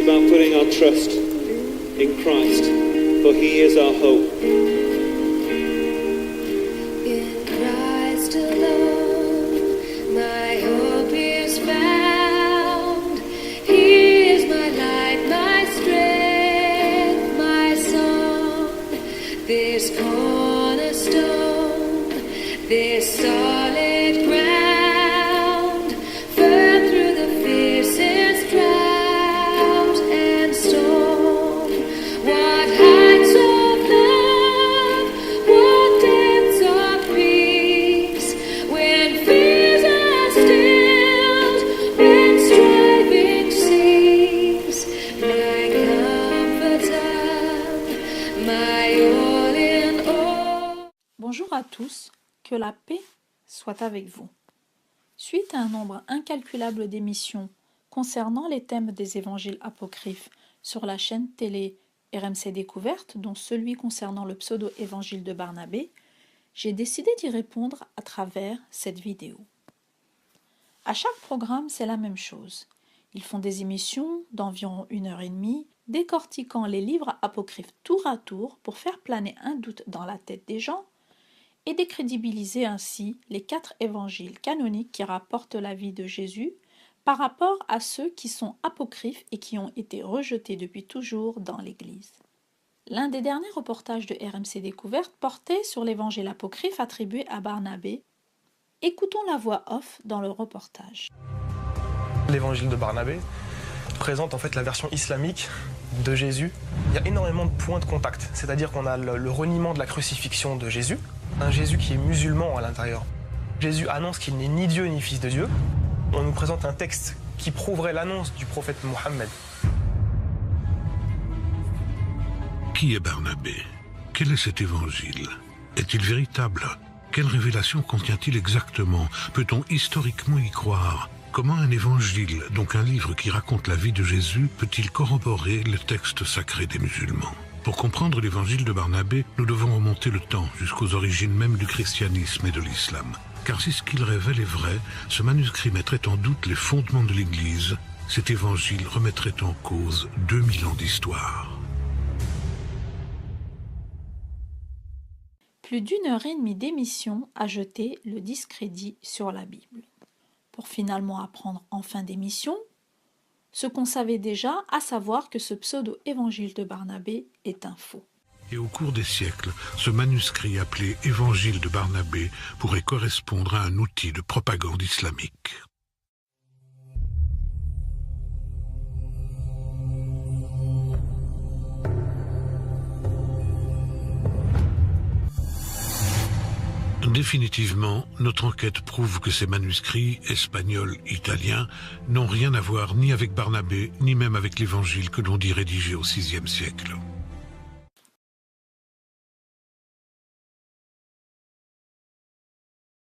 about putting our trust in Christ, for he is our hope. In Christ alone, my hope is found. He is my light, my strength, my song. This cornerstone, this solid ground, firm through the fiercest drought and storm. What heights of love, what depths of peace, when fears are stilled, when striving cease. My comforter, my all in all. Bonjour à tous, que la paix soit avec vous. Suite à un nombre incalculable d'émissions concernant les thèmes des évangiles apocryphes sur la chaîne télé RMC Découverte, dont celui concernant le pseudo-évangile de Barnabé, j'ai décidé d'y répondre à travers cette vidéo. À chaque programme, c'est la même chose. Ils font des émissions d'environ 1h30, décortiquant les livres apocryphes tour à tour pour faire planer un doute dans la tête des gens et décrédibiliser ainsi les 4 évangiles canoniques qui rapportent la vie de Jésus par rapport à ceux qui sont apocryphes et qui ont été rejetés depuis toujours dans l'Église. L'un des derniers reportages de RMC Découverte portait sur l'évangile apocryphe attribué à Barnabé. Écoutons la voix off dans le reportage. L'évangile de Barnabé présente en fait la version islamique de Jésus. Il y a énormément de points de contact, c'est-à-dire qu'on a le reniement de la crucifixion de Jésus, un Jésus qui est musulman à l'intérieur. Jésus annonce qu'il n'est ni Dieu ni fils de Dieu. On nous présente un texte qui prouverait l'annonce du prophète Mohammed. Qui est Barnabé? Quel est cet évangile? Est-il véritable? Quelle révélation contient-il exactement? Peut-on historiquement y croire? Comment un évangile, donc un livre qui raconte la vie de Jésus, peut-il corroborer le texte sacré des musulmans? Pour comprendre l'évangile de Barnabé, nous devons remonter le temps jusqu'aux origines même du christianisme et de l'islam. Car si ce qu'il révèle est vrai, ce manuscrit mettrait en doute les fondements de l'Église. Cet évangile remettrait en cause 2000 ans d'histoire. Plus d'1h30 d'émission a jeté le discrédit sur la Bible, pour finalement apprendre en fin d'émission ce qu'on savait déjà, à savoir que ce pseudo-évangile de Barnabé est un faux. Et au cours des siècles, ce manuscrit appelé Évangile de Barnabé pourrait correspondre à un outil de propagande islamique. Définitivement, notre enquête prouve que ces manuscrits, espagnols, italiens, n'ont rien à voir ni avec Barnabé, ni même avec l'évangile que l'on dit rédigé au VIe siècle.